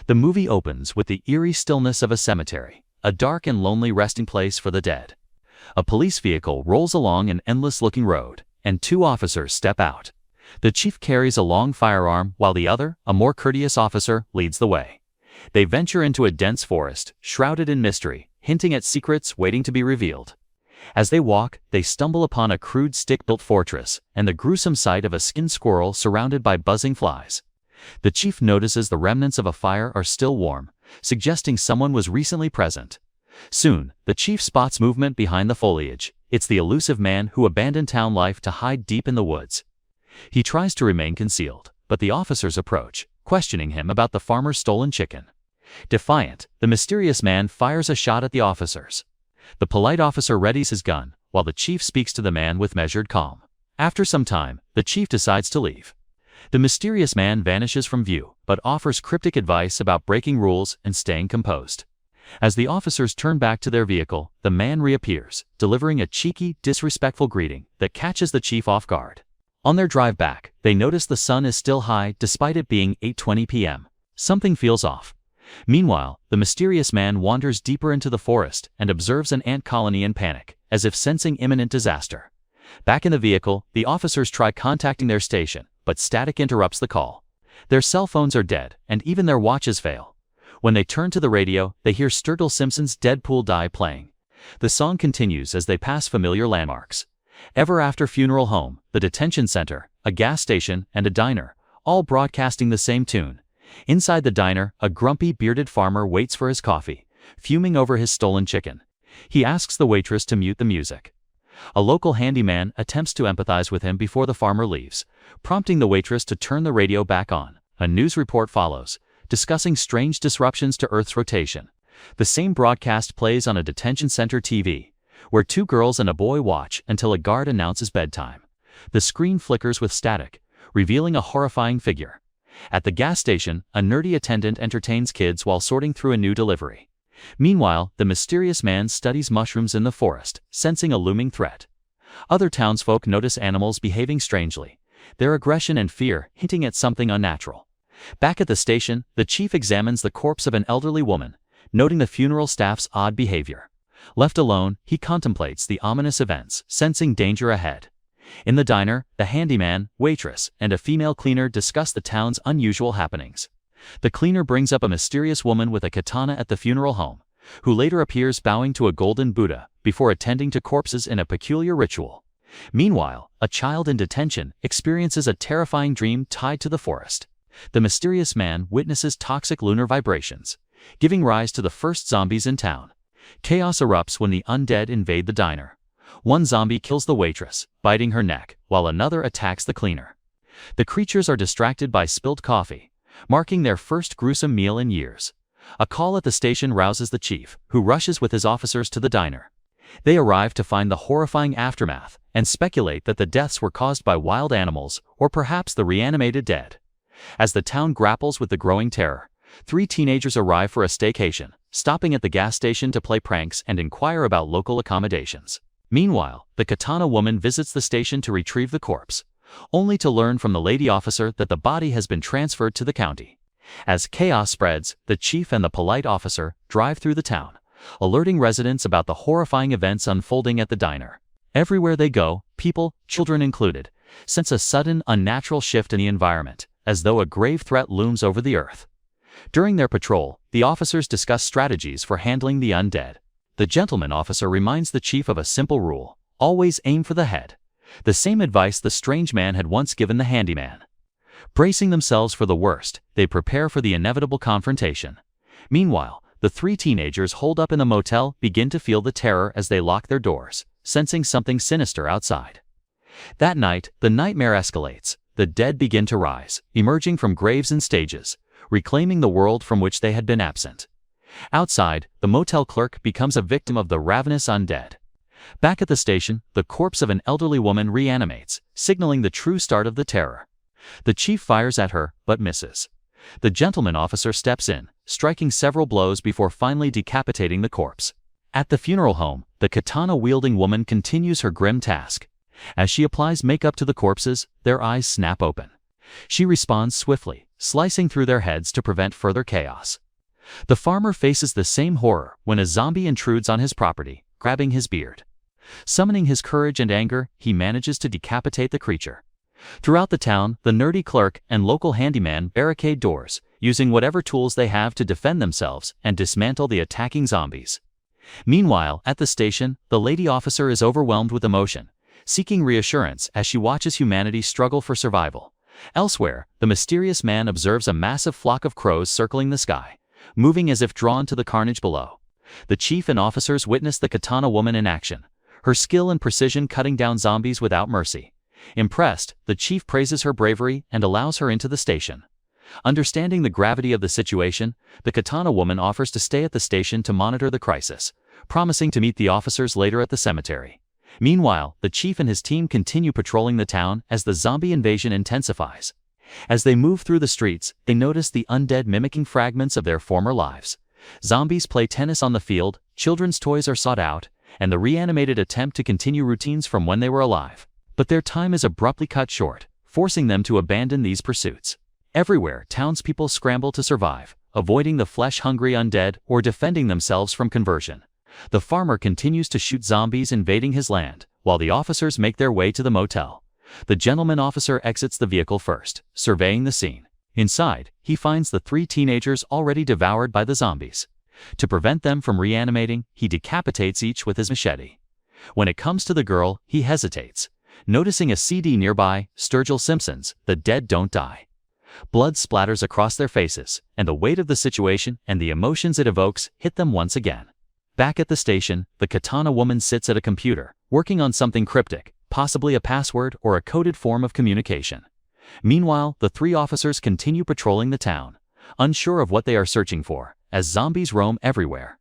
The movie opens with the eerie stillness of a cemetery, a dark and lonely resting place for the dead. A police vehicle rolls along an endless-looking road, and two officers step out. The chief carries a long firearm while the other, a more courteous officer, leads the way. They venture into a dense forest, shrouded in mystery, hinting at secrets waiting to be revealed. As they walk, they stumble upon a crude stick-built fortress and the gruesome sight of a skinned squirrel surrounded by buzzing flies. The chief notices the remnants of a fire are still warm, suggesting someone was recently present. Soon, the chief spots movement behind the foliage. It's the elusive man who abandoned town life to hide deep in the woods. He tries to remain concealed, but the officers approach, questioning him about the farmer's stolen chicken. Defiant, the mysterious man fires a shot at the officers. The polite officer readies his gun, while the chief speaks to the man with measured calm. After some time, the chief decides to leave. The mysterious man vanishes from view, but offers cryptic advice about breaking rules and staying composed. As the officers turn back to their vehicle, the man reappears, delivering a cheeky, disrespectful greeting that catches the chief off guard. On their drive back, they notice the sun is still high despite it being 8:20 p.m. Something feels off. Meanwhile, the mysterious man wanders deeper into the forest and observes an ant colony in panic, as if sensing imminent disaster. Back in the vehicle, the officers try contacting their station, but static interrupts the call. Their cell phones are dead, and even their watches fail. When they turn to the radio, they hear Sturgill Simpson's Deadpool Die playing. The song continues as they pass familiar landmarks. Ever After Funeral Home, the detention center, a gas station, and a diner, all broadcasting the same tune. Inside the diner, a grumpy, bearded farmer waits for his coffee, fuming over his stolen chicken. He asks the waitress to mute the music. A local handyman attempts to empathize with him before the farmer leaves, prompting the waitress to turn the radio back on. A news report follows, discussing strange disruptions to Earth's rotation. The same broadcast plays on a detention center TV, where two girls and a boy watch until a guard announces bedtime. The screen flickers with static, revealing a horrifying figure. At the gas station, a nerdy attendant entertains kids while sorting through a new delivery. Meanwhile, the mysterious man studies mushrooms in the forest, sensing a looming threat. Other townsfolk notice animals behaving strangely, their aggression and fear hinting at something unnatural. Back at the station, the chief examines the corpse of an elderly woman, noting the funeral staff's odd behavior. Left alone, he contemplates the ominous events, sensing danger ahead. In the diner, the handyman, waitress, and a female cleaner discuss the town's unusual happenings. The cleaner brings up a mysterious woman with a katana at the funeral home, who later appears bowing to a golden Buddha before attending to corpses in a peculiar ritual. Meanwhile, a child in detention experiences a terrifying dream tied to the forest. The mysterious man witnesses toxic lunar vibrations, giving rise to the first zombies in town. Chaos erupts when the undead invade the diner. One zombie kills the waitress, biting her neck, while another attacks the cleaner. The creatures are distracted by spilled coffee, marking their first gruesome meal in years. A call at the station rouses the chief, who rushes with his officers to the diner. They arrive to find the horrifying aftermath and speculate that the deaths were caused by wild animals or perhaps the reanimated dead. As the town grapples with the growing terror, three teenagers arrive for a staycation, stopping at the gas station to play pranks and inquire about local accommodations. Meanwhile, the katana woman visits the station to retrieve the corpse, only to learn from the lady officer that the body has been transferred to the county. As chaos spreads, the chief and the polite officer drive through the town, alerting residents about the horrifying events unfolding at the diner. Everywhere they go, people, children included, sense a sudden, unnatural shift in the environment, as though a grave threat looms over the earth. During their patrol, the officers discuss strategies for handling the undead. The gentleman officer reminds the chief of a simple rule: always aim for the head. The same advice the strange man had once given the handyman. Bracing themselves for the worst, they prepare for the inevitable confrontation. Meanwhile, the three teenagers holed up in the motel begin to feel the terror as they lock their doors, sensing something sinister outside. That night, the nightmare escalates. The dead begin to rise, emerging from graves and stages, reclaiming the world from which they had been absent. Outside, the motel clerk becomes a victim of the ravenous undead. Back at the station, the corpse of an elderly woman reanimates, signaling the true start of the terror. The chief fires at her, but misses. The gentleman officer steps in, striking several blows before finally decapitating the corpse. At the funeral home, the katana-wielding woman continues her grim task. As she applies makeup to the corpses, their eyes snap open. She responds swiftly, slicing through their heads to prevent further chaos. The farmer faces the same horror when a zombie intrudes on his property, grabbing his beard. Summoning his courage and anger, he manages to decapitate the creature. Throughout the town, the nerdy clerk and local handyman barricade doors, using whatever tools they have to defend themselves and dismantle the attacking zombies. Meanwhile, at the station, the lady officer is overwhelmed with emotion, seeking reassurance as she watches humanity struggle for survival. Elsewhere, the mysterious man observes a massive flock of crows circling the sky, moving as if drawn to the carnage below. The chief and officers witness the katana woman in action, her skill and precision cutting down zombies without mercy. Impressed, the chief praises her bravery and allows her into the station. Understanding the gravity of the situation, the katana woman offers to stay at the station to monitor the crisis, promising to meet the officers later at the cemetery. Meanwhile, the chief and his team continue patrolling the town as the zombie invasion intensifies. As they move through the streets, they notice the undead mimicking fragments of their former lives. Zombies play tennis on the field, children's toys are sought out, and the reanimated attempt to continue routines from when they were alive. But their time is abruptly cut short, forcing them to abandon these pursuits. Everywhere, townspeople scramble to survive, avoiding the flesh-hungry undead or defending themselves from conversion. The farmer continues to shoot zombies invading his land, while the officers make their way to the motel. The gentleman officer exits the vehicle first, surveying the scene. Inside, he finds the 3 teenagers already devoured by the zombies. To prevent them from reanimating, he decapitates each with his machete. When it comes to the girl, he hesitates, noticing a CD nearby, Sturgill Simpson's "The Dead Don't Die." Blood splatters across their faces, and the weight of the situation and the emotions it evokes hit them once again. Back at the station, the katana woman sits at a computer, working on something cryptic, possibly a password or a coded form of communication. Meanwhile, the 3 officers continue patrolling the town, unsure of what they are searching for, as zombies roam everywhere.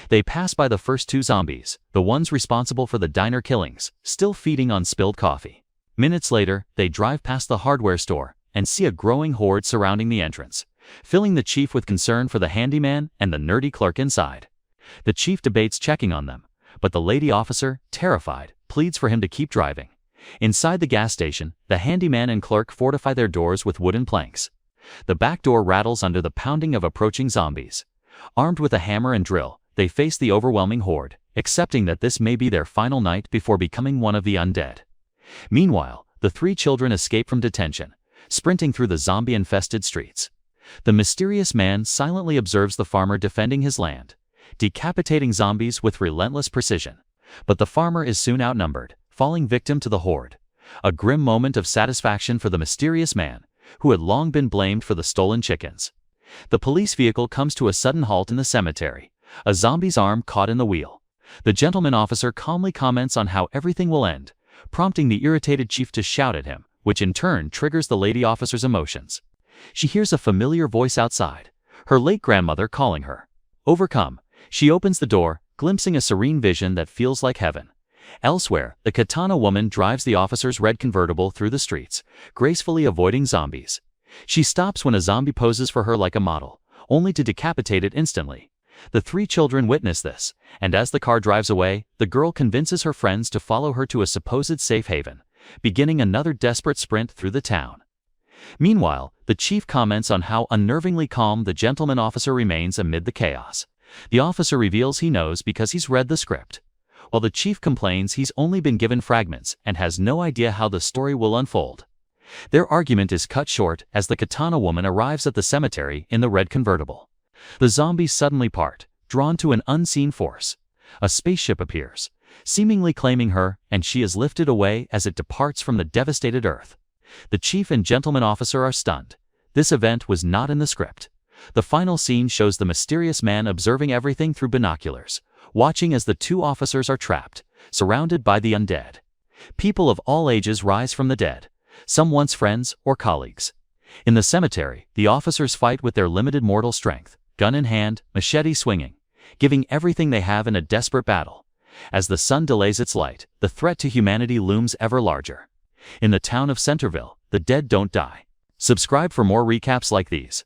They pass by the first 2 zombies, the ones responsible for the diner killings, still feeding on spilled coffee. Minutes later, they drive past the hardware store and see a growing horde surrounding the entrance, filling the chief with concern for the handyman and the nerdy clerk inside. The chief debates checking on them, but the lady officer, terrified, pleads for him to keep driving. Inside the gas station, the handyman and clerk fortify their doors with wooden planks. The back door rattles under the pounding of approaching zombies. Armed with a hammer and drill, they face the overwhelming horde, accepting that this may be their final night before becoming one of the undead. Meanwhile, the 3 children escape from detention, sprinting through the zombie-infested streets. The mysterious man silently observes the farmer defending his land, decapitating zombies with relentless precision. But the farmer is soon outnumbered, falling victim to the horde. A grim moment of satisfaction for the mysterious man, who had long been blamed for the stolen chickens. The police vehicle comes to a sudden halt in the cemetery, a zombie's arm caught in the wheel. The gentleman officer calmly comments on how everything will end, prompting the irritated chief to shout at him, which in turn triggers the lady officer's emotions. She hears a familiar voice outside, her late grandmother calling her. Overcome, she opens the door, glimpsing a serene vision that feels like heaven. Elsewhere, the katana woman drives the officer's red convertible through the streets, gracefully avoiding zombies. She stops when a zombie poses for her like a model, only to decapitate it instantly. The 3 children witness this, and as the car drives away, the girl convinces her friends to follow her to a supposed safe haven, beginning another desperate sprint through the town. Meanwhile, the chief comments on how unnervingly calm the gentleman officer remains amid the chaos. The officer reveals he knows because he's read the script, while the chief complains he's only been given fragments and has no idea how the story will unfold. Their argument is cut short as the katana woman arrives at the cemetery in the red convertible. The zombies suddenly part, drawn to an unseen force. A spaceship appears, seemingly claiming her, and she is lifted away as it departs from the devastated earth. The chief and gentleman officer are stunned. This event was not in the script. The final scene shows the mysterious man observing everything through binoculars, watching as the 2 officers are trapped, surrounded by the undead. People of all ages rise from the dead, some once friends or colleagues. In the cemetery, the officers fight with their limited mortal strength, gun in hand, machete swinging, giving everything they have in a desperate battle. As the sun delays its light, the threat to humanity looms ever larger. In the town of Centerville, the dead don't die. Subscribe for more recaps like these.